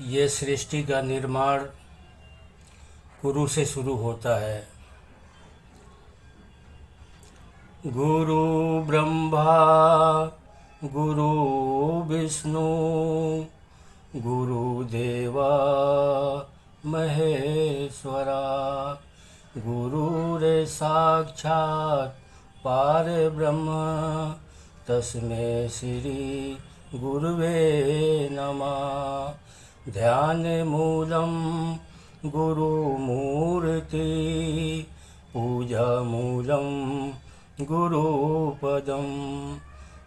ये सृष्टि का निर्माण गुरु से शुरू होता है। गुरु ब्रह्मा गुरु विष्णु गुरुदेवा महेश्वरा गुरुरे साक्षात् परब्रह्म तस्मै श्री गुरुवे नमः। ध्यान मूलम गुरुमूर्ति पूजा मूलम गुरुपदम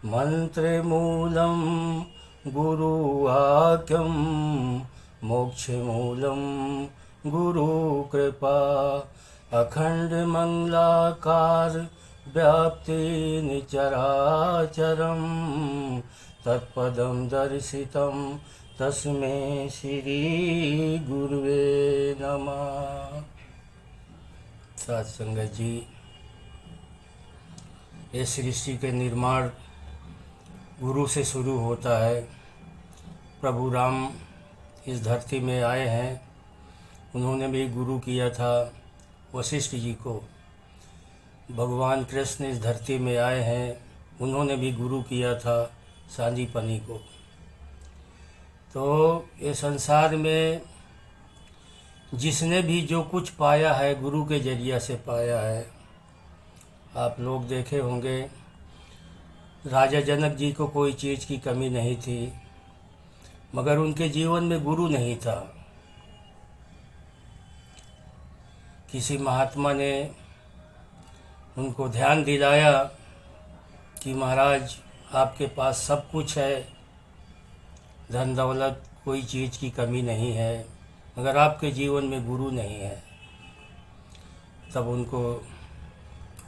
मंत्रमूलं गुरुवाक्यं मोक्षमूलं गुरुकृपा अखण्डमङ्गलाकार व्याप्तिं चराचरं तत्पदं दर्शितं तस्मै श्री गुरुवे नमः। साथ संगत जी, ये सृष्टि के निर्माण गुरु से शुरू होता है। प्रभु राम इस धरती में आए हैं, उन्होंने भी गुरु किया था वशिष्ठ जी को। भगवान कृष्ण इस धरती में आए हैं, उन्होंने भी गुरु किया था सांदीपनि को। तो ये संसार में जिसने भी जो कुछ पाया है गुरु के जरिया से पाया है। आप लोग देखे होंगे, राजा जनक जी को कोई चीज़ की कमी नहीं थी, मगर उनके जीवन में गुरु नहीं था। किसी महात्मा ने उनको ध्यान दिलाया कि महाराज आपके पास सब कुछ है, धन दौलत कोई चीज़ की कमी नहीं है, मगर आपके जीवन में गुरु नहीं है। तब उनको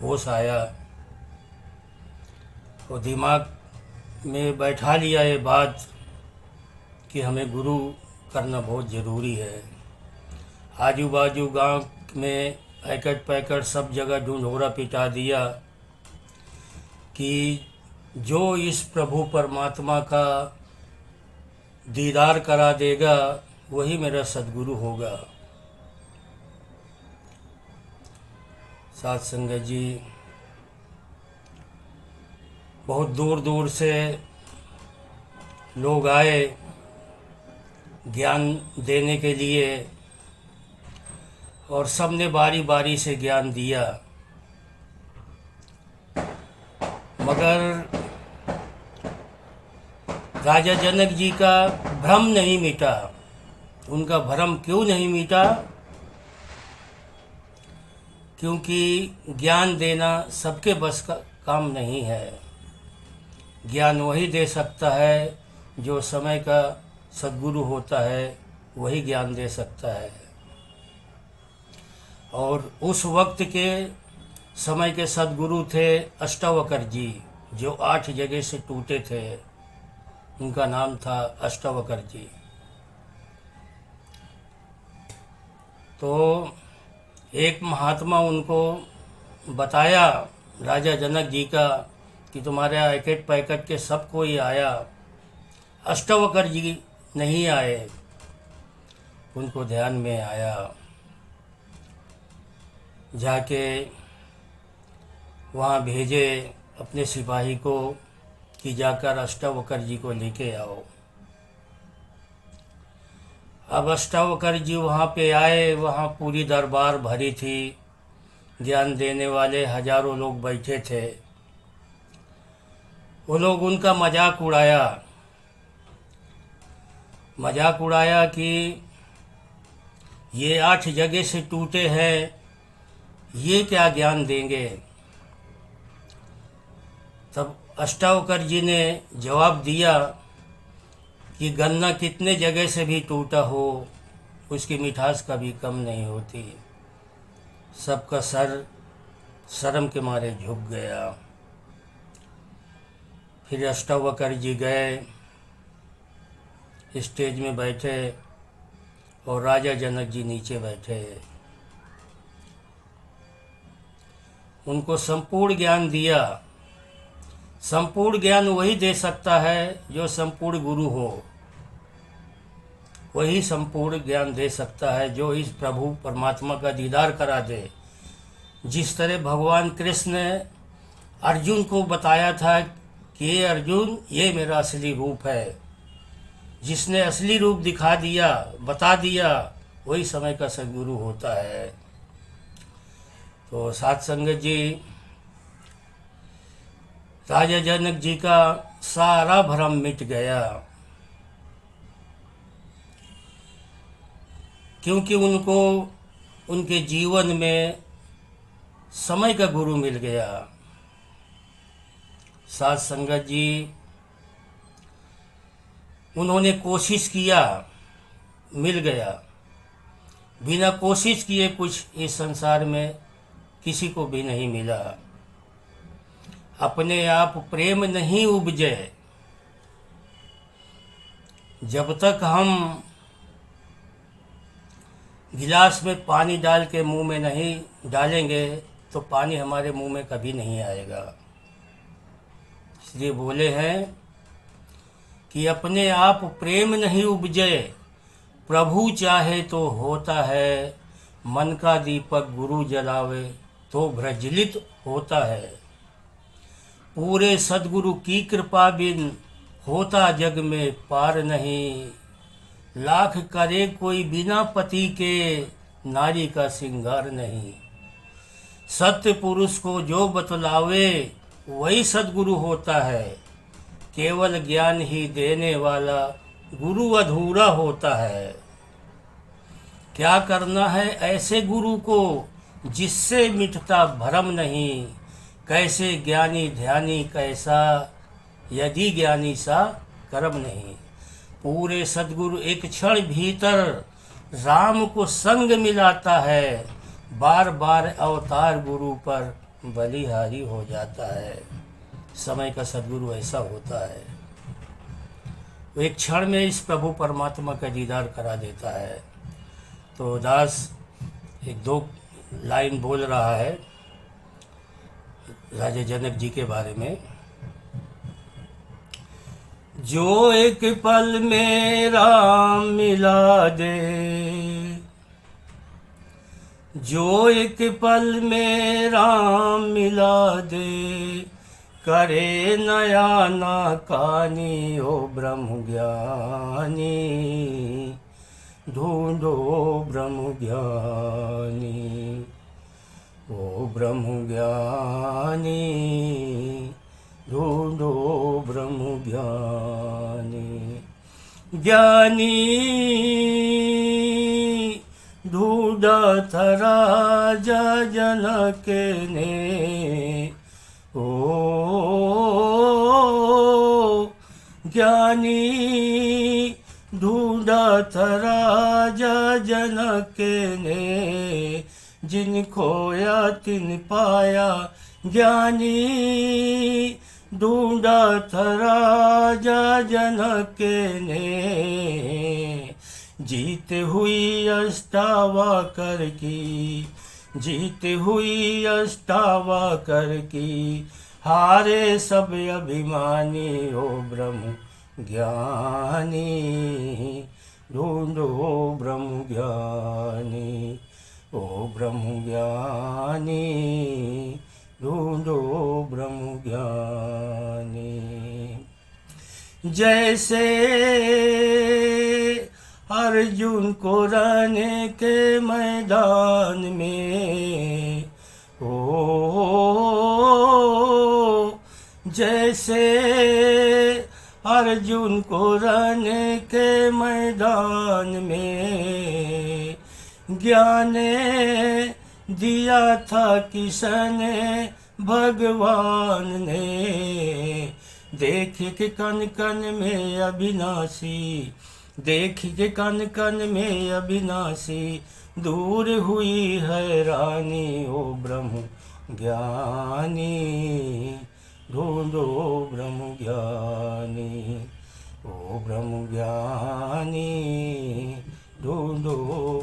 होश आया और दिमाग में बैठा लिया ये बात कि हमें गुरु करना बहुत ज़रूरी है। आजू बाजू गांव में एकट पैकट सब जगह ढूंढोरा पिटा दिया कि जो इस प्रभु परमात्मा का दीदार करा देगा वही मेरा सद्गुरु होगा। साथ संगत जी, बहुत दूर दूर से लोग आए ज्ञान देने के लिए और सबने बारी बारी से ज्ञान दिया, मगर राजा जनक जी का भ्रम नहीं मिटा। उनका भ्रम क्यों नहीं मिटा? क्योंकि ज्ञान देना सबके बस का काम नहीं है। ज्ञान वही दे सकता है जो समय का सद्गुरु होता है, वही ज्ञान दे सकता है। और उस वक्त के समय के सद्गुरु थे अष्टावक्र जी, जो 8 जगह से टूटे थे। उनका नाम था अष्टावक्र जी। तो एक महात्मा उनको बताया राजा जनक जी का कि तुम्हारे एकट पैकट के सब कोई आया, अष्टावक्र जी नहीं आए। उनको ध्यान में आया, जाके वहाँ भेजे अपने सिपाही को कि जाकर अष्टावक्र जी को लेके आओ। अब अष्टावक्र जी वहाँ पे आए, वहाँ पूरी दरबार भरी थी, ज्ञान देने वाले हजारों लोग बैठे थे। वो लोग उनका मजाक उड़ाया कि ये 8 जगह से टूटे हैं, ये क्या ज्ञान देंगे। तब अष्टावक्र जी ने जवाब दिया कि गन्ना कितने जगह से भी टूटा हो, उसकी मिठास कभी कम नहीं होती। सबका सर शर्म के मारे झुक गया। फिर अष्टावक्र जी गए, स्टेज में बैठे और राजा जनक जी नीचे बैठे। उनको संपूर्ण ज्ञान दिया। संपूर्ण ज्ञान वही दे सकता है जो संपूर्ण गुरु हो। वही संपूर्ण ज्ञान दे सकता है, जो इस प्रभु परमात्मा का दीदार करा दे। जिस तरह भगवान कृष्ण ने अर्जुन को बताया था कि ये अर्जुन, ये मेरा असली रूप है, जिसने असली रूप दिखा दिया, बता दिया, वही समय का सद्गुरु होता है। तो साथ संगत जी, राजा जनक जी का सारा भ्रम मिट गया, क्योंकि उनको उनके जीवन में समय का गुरु मिल गया। साथ संगत जी, उन्होंने कोशिश किया, मिल गया। बिना कोशिश किए कुछ इस संसार में किसी को भी नहीं मिला। अपने आप प्रेम नहीं उपजे, जब तक हम गिलास में पानी डाल के मुंह में नहीं डालेंगे तो पानी हमारे मुंह में कभी नहीं आएगा। इसलिए बोले हैं कि अपने आप प्रेम नहीं उपजे, प्रभु चाहे तो होता है। मन का दीपक गुरु जलावे तो प्रज्वलित होता है। पूरे सद्गुरु की कृपा बिन होता जग में पार नहीं। लाख करे कोई बिना पति के, नारी का श्रृंगार नहीं। सत्य पुरुष को जो बतलावे वही सद्गुरु होता है। केवल ज्ञान ही देने वाला गुरु अधूरा होता है। क्या करना है ऐसे गुरु को जिससे मिटता भ्रम नहीं। कैसे ज्ञानी ध्यानी कैसा, यदि ज्ञानी सा कर्म नहीं। पूरे सद्गुरु एक क्षण भीतर राम को संग मिलाता है। बार बार अवतार गुरु पर बलिहारी हो जाता है। समय का सद्गुरु ऐसा होता है, वो एक क्षण में इस प्रभु परमात्मा का दीदार करा देता है। तो दास एक दो लाइन बोल रहा है राजा जनक जी के बारे में। जो एक पल में राम मिला दे, जो एक पल में राम मिला दे। करे नया ना कानी ओ ब्रह्म ज्ञानी। ढूंढो ब्रह्म ज्ञानी, ओ ब्रह्म ज्ञानी। ढूंढो ब्रह्म ज्ञानी। ज्ञानी ढूंढा था राजा जनक ने। ओ ज्ञानी ढूंढा था राजा जनक ने। जिन खोया तिन पाया, ज्ञानी ढूंढा था राजा जनक ने। जीत हुई अष्टावक्र की, जीत हुई अष्टावक्र की। हारे सब अभिमानी ओ ब्रह्म ज्ञानी। ढूंढो ब्रह्म ज्ञानी, ओ ब्रह्म ज्ञानी। ढूंढो ब्रह्म ज्ञानी। जैसे अर्जुन को रहने के मैदान में, ओ जैसे अर्जुन को रहने के मैदान में। ज्ञान दिया था किसन भगवान ने। देख के कन कन में अविनाशी, देख के कन कन में अविनाशी। दूर हुई हैरानी ओ ब्रह्म ज्ञानी। ढूंढो ब्रह्म ज्ञानी, ओ ब्रह्म ज्ञानी। ढूंढो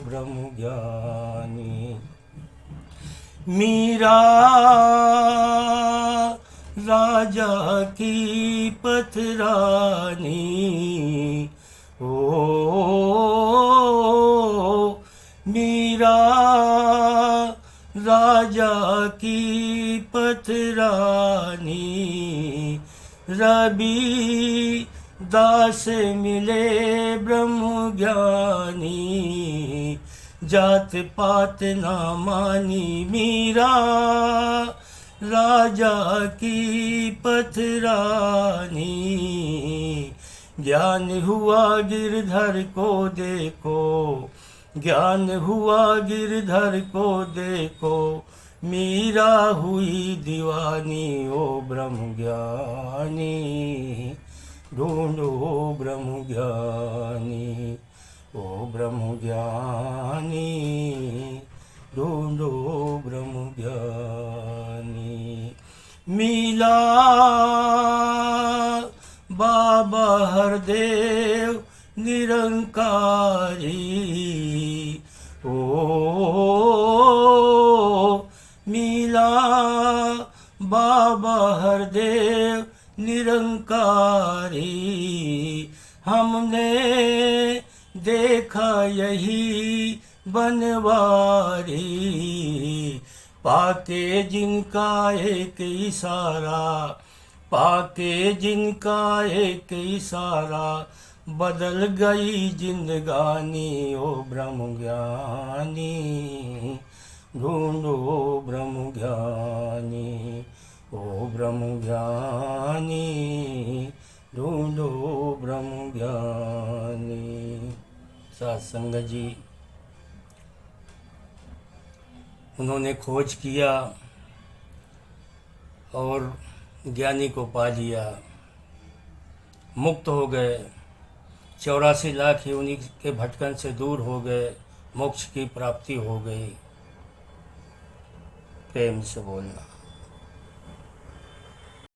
ब्रह्म ज्ञानी। मीरा राजा की पथरानी। ओ मीरा राजा की पथरानी, रवि दास मिले ब्रह्म ज्ञानी, जात पात ना मानी। मीरा राजा की पथरानी, ज्ञान हुआ गिरधर को देखो, ज्ञान हुआ गिरधर को देखो, मीरा हुई दीवानी। ओ ब्रह्म ज्ञानी ढूंढो ब्रह्म ज्ञानी, ओ ब्रह्म ज्ञानी ढूंढो ब्रह्म ज्ञानी। मिला बाबा हरदेव निरंकारी, ओ मिला बाबा हरदेव निरंकारी। हमने देखा यही बनवारी, पाके जिनका एक इशारा, पाके जिनका एक इशारा, बदल गई जिंदगानी। ओ ब्रह्म ज्ञानी ढूंढो ब्रह्म ज्ञानी, ओ ब्रह्म ज्ञानी ढूंढो ब्रह्म ज्ञानी। साथ संगत जी, उन्होंने खोज किया और ज्ञानी को पा लिया, मुक्त हो गए, 84 लाख योनि के भटकन से दूर हो गए, मोक्ष की प्राप्ति हो गई। प्रेम से बोलना।